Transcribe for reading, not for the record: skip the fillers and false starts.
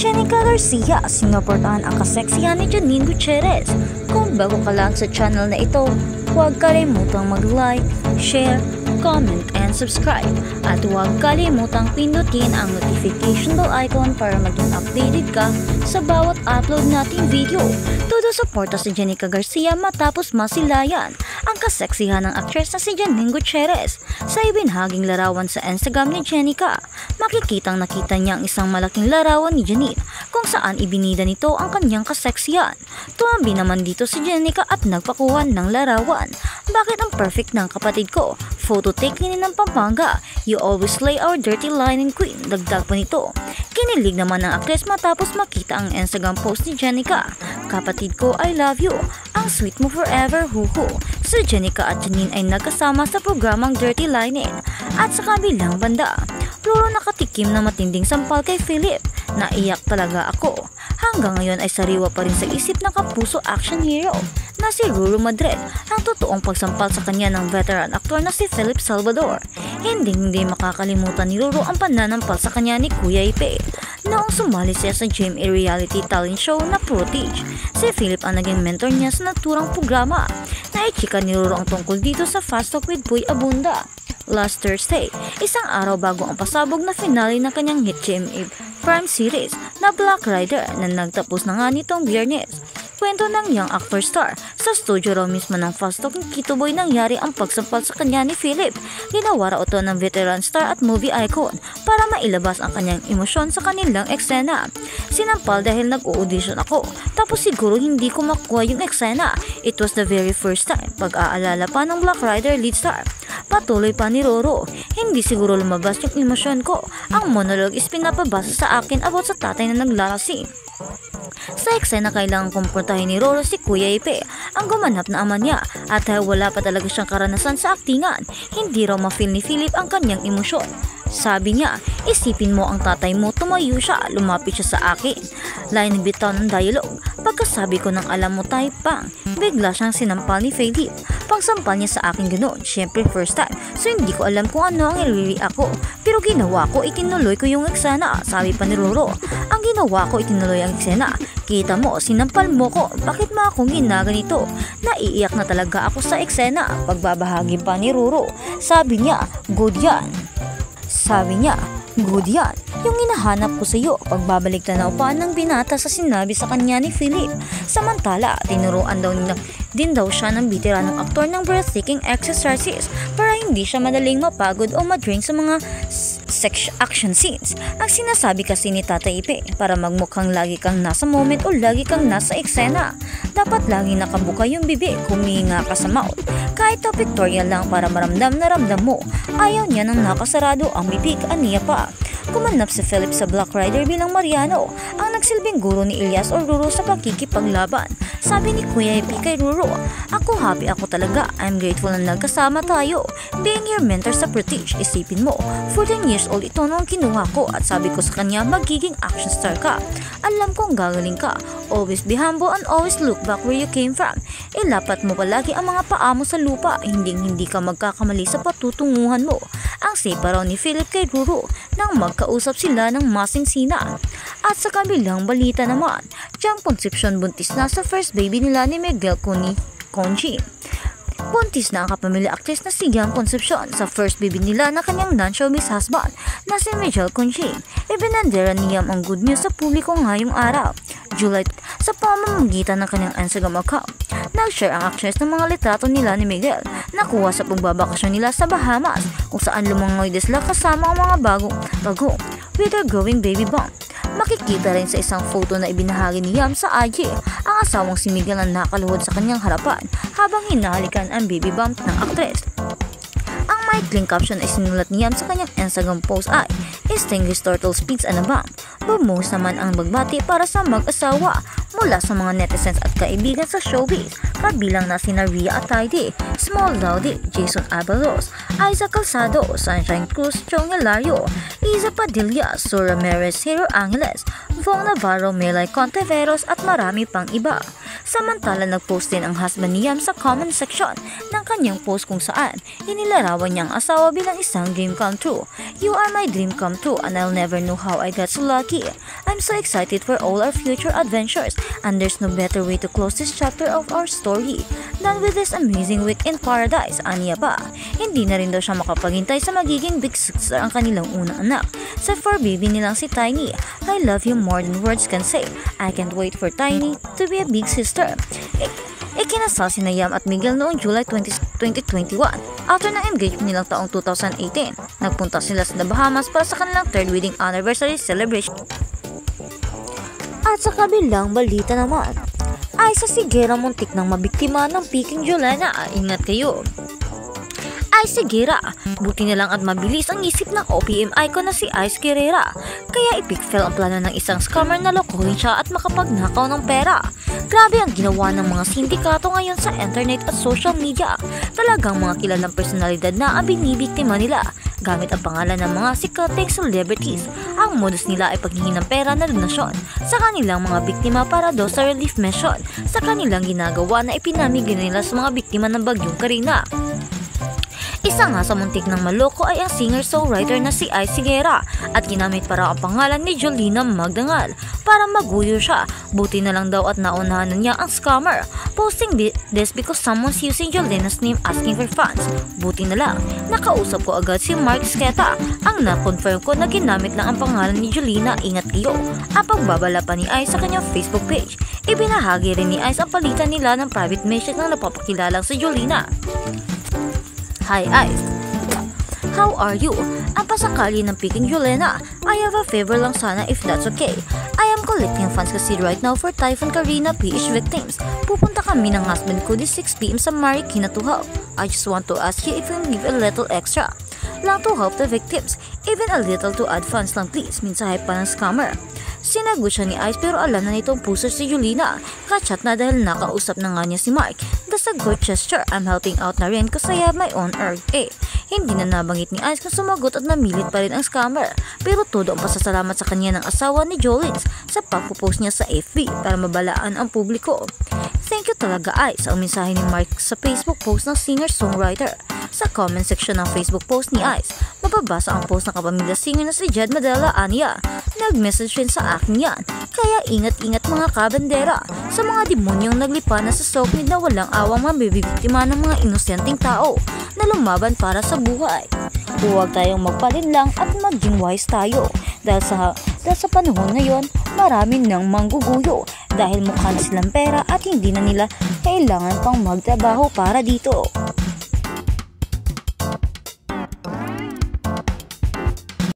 Jenica Garcia, sinuportahan ang kaseksihan ni Janine Gutierrez. Kung bago ka lang sa channel na ito, huwag kalimutang mag-like, share, comment, and subscribe. At huwag kalimutang pindutin ang notification bell icon para maging updated ka sa bawat upload nating video. Todo suporta si Jenica Garcia matapos masilayan ang kaseksihan ng aktres na si Janine Gutierrez. Sa ibinahaging larawan sa Instagram ni Jenica, makikitang nakita niya ang isang malaking larawan ni Janine kung saan ibinida nito ang kanyang kaseksihan. Tumambi naman dito si Jenica at nagpakuha ng larawan. Bakit ang perfect ng kapatid ko? Photo taking ng Pampanga. You always slay our dirty linen queen. Dagdag pa nito. Kinilig naman ng aktres matapos makita ang Instagram post ni Jenica. Kapatid ko, I love you. Ang sweet mo forever, huhu. Si Jenica at Janine ay nagkasama sa programang Dirty Linen. At sa kabilang banda, puro nakatikim na matinding sampal kay Philip. Naiyak talaga ako. Hanggang ngayon ay sariwa pa rin sa isip ng kapuso action hero na si Ruru Madrid ang totoong pagsampal sa kanya ng veteran aktor na si Philip Salvador. Hindi makakalimutan ni Ruru ang pananampal sa kanya ni Kuya Ipe noong sumali siya sa GMA reality talent show na Protege. Si Philip ang naging mentor niya sa naturang programa. Naichika ni Ruru ang tungkol dito sa Fast Talk with Boy Abunda last Thursday, isang araw bago ang pasabog na finale ng kanyang hit GMA Prime series na Black Rider na nagtapos na nga nitong Biyernes. Kwento ng young actor star, sa studio raw mismo ng Fast Talk ni Kito Boy nangyari ang pagsampal sa kanya ni Philip. Ginawa raw ito ng veteran star at movie icon para mailabas ang kanyang emosyon sa kanilang eksena. Sinampal dahil nag-audition ako, tapos siguro hindi ko makuha yung eksena. It was the very first time, pag-aalala pa ng Black Rider lead star. Patuloy pa ni Roro, hindi siguro lumabas yung emosyon ko. Ang monologue is pinapabasa sa akin about sa tatay na naglalasing. Sa eksena kailangan kumprontahin ni Roro si Kuya Ipe, ang gumanap na ama niya, at wala pa talaga siyang karanasan sa aktingan, hindi raw ma-feel ni Philip ang kanyang emosyon. Sabi niya, isipin mo ang tatay mo, tumayo siya, lumapit siya sa akin. Line bitaw ng dialogue. Pagkasabi ko ng alam mo tayo pang, bigla siyang sinampal ni Philip. Pagsampal niya sa akin ganoon, syempre first time, so hindi ko alam kung ano ang i-react ko. Pero ginawa ko, itinuloy ko yung eksena. Sabi pa ni Roro, ang ginawa ko, itinuloy ang eksena. Kita mo, sinampal mo ko, bakit mo akong ginaganito? Naiiyak na talaga ako sa eksena. Pagbabahagi pa ni Roro, sabi niya, good yan. Sabi niya, good yan. Yung hinahanap ko sa iyo, pagbabalik tanaw pa ng binata sa sinabi sa kanya ni Philip. Samantala, tinuruan din daw siya ng veteranong aktor ng breathtaking exercises para hindi siya madaling mapagod o madrain sa mga action scenes. Ang sinasabi kasi ni Tata Ipe, para magmukhang lagi kang nasa moment o lagi kang nasa eksena, dapat lagi nakabuka yung bibig, huminga ka sa mouth. Kahit to pictorial lang para maramdam na ramdam mo, ayaw niya nang nakasarado ang bibig, aniya pa. Kumanap si Philip sa Black Rider bilang Mariano, ang nagsilbing guro ni Elias o Ruro sa pakikipaglaban. Sabi ni Kuya Ipe kay Ruro, ako happy ako talaga, I'm grateful na nagkasama tayo. Being your mentor sa Protege, isipin mo, 14 years old ito nung kinuha ko at sabi ko sa kanya magiging action star ka. Alam kong gagaling ka, always be humble and always look back where you came from. Ilapat mo palagi ang mga paa mo sa lupa, hindi ka magkakamali sa patutunguhan mo. Ang sipa raw ni Philip kay Ruro nang magkausap sila ng masingsina. At sa kabilang balita naman, Jang Concepcion buntis na sa first baby nila ni Miguel Conchi. Buntis na ang kapamilya actress na si Jang Concepcion sa first baby nila na kanyang non-showbiz husband na si Miguel Conchi. Ibinandera niya ang good news sa publiko ngayong araw, July, sa pamamagitan ng kanyang Instagram account. Nag-share ang actress ng mga litrato nila ni Miguel nakuha sa pagbabakasyon nila sa Bahamas, kung saan lumangoy sila kasama ang mga bagong with their growing baby bump. Makikita rin sa isang photo na ibinahagi ni Yam sa IG ang asawang si Miguel na nakaluhod sa kanyang harapan habang hinahalikan ang baby bump ng aktres. Ang maikling caption ay sinulat ni Yam sa kanyang Instagram post ay, "Extinguished turtle speeds and a bump." Bumuhos naman ang bagbati para sa mag-asawa mula sa mga netizens at kaibigan sa showbiz, kabilang na sina Rhea Atayde, Small Dowdy, Jason Abalos, Aiza Calzado, Sunshine Cruz, Chong Hilario, Iza Padilla, Sue Ramirez, Hero Angeles, Vong Navarro, Melay Conteveros at marami pang iba. Samantala nag-post din ang husband ni Yam sa comment section ng kanyang post kung saan inilarawan niyang asawa bilang isang dream come true. You are my dream come true and I'll never know how I got so lucky. I'm so excited for all our future adventures and there's no better way to close this chapter of our story than with this amazing week in paradise. Aniya pa, hindi na rin daw siya makapaghintay sa magiging big sister ang kanilang unang anak. Sa for baby nilang si Tiny, I love you more than words can say. I can't wait for Tiny to be a big sister. Ikinasal si Yam at Miguel noong July 2021 after ng engagement nilang taong 2018. Nagpunta sila sa Bahamas para sa kanilang 3rd wedding anniversary celebration. At sa kabilang balita naman, ay sa Sigera muntik ng mabiktima ng Peking Juliana. Ingat kayo. Ay Sigera, buti na lang at mabilis ang isip ng OPM icon na si Ice Guerrera. Kaya ipikfel ang plano ng isang scammer na lokohin siya at makapagnakaw ng pera. Grabe ang ginawa ng mga sindikato ngayon sa internet at social media. Talagang mga kilalang personalidad na ang binibiktima nila. Gamit ang pangalan ng mga sikating celebrities, ang modus nila ay paghingi ng pera na donasyon sa kanilang mga biktima para daw sa relief mission sa kanilang ginagawa na ipinamigay nila sa mga biktima ng Bagyong Karina. Isa nga sa muntik ng maloko ay ang singer-songwriter na si Ice Guerrera at ginamit para ang pangalan ni Jolina Magdangal para maguyo siya. Buti na lang daw at naunahan na niya ang scammer, posting this because someone's using Jolina's name asking for funds. Buti na lang, nakausap ko agad si Mark Sketa ang na-confirm ko na ginamit lang ang pangalan ni Jolina. Ingat kayo. Ang pagbabala pa ni Ice sa kanyang Facebook page, ibinahagi rin ni Ice ang palitan nila ng private message ng napapakilalang si Jolina. Hi Ice, how are you? Ang pasakali ng Peking Juliana, I have a favor lang sana if that's okay. I am collecting funds kasi right now for Typhoon Karina PH victims. Pupunta kami ng husband ko this 6 PM sa Marikina to help. I just want to ask you if you can give a little extra lang to help the victims. Even a little to add funds lang please, minsahe pa ng scammer. Sinagot siya ni Ice pero alam na nitong puso si Jolina. Kachat na dahil nakausap na nga niya si Mark. That's a good gesture. I'm helping out na rin kasi I have my own earth. Hindi na nabanggit ni Ice kung sumagot at namilit pa rin ang scammer. Pero todo ang pasasalamat sa kanya ng asawa ni Jolins sa pagpo-post niya sa FB para mabalaan ang publiko. Thank you talaga Ice, ang mensahe ni Mark sa Facebook post ng singer-songwriter. Sa comment section ng Facebook post ni Ice, mababasa ang post ng kapamilya singer na si Jed Madela Ania. Nag-message rin sa akin yan, kaya ingat-ingat mga kabandera sa mga demonyong naglipa na sa soknid na walang awang mabibiktima ng mga inosenteng tao na lumaban para sa buhay. Huwag tayong magpalinlang at maging wise tayo dahil sa panahon ngayon marami nang mangguguyo dahil mukha na silang pera at hindi na nila kailangan pang magtrabaho para dito.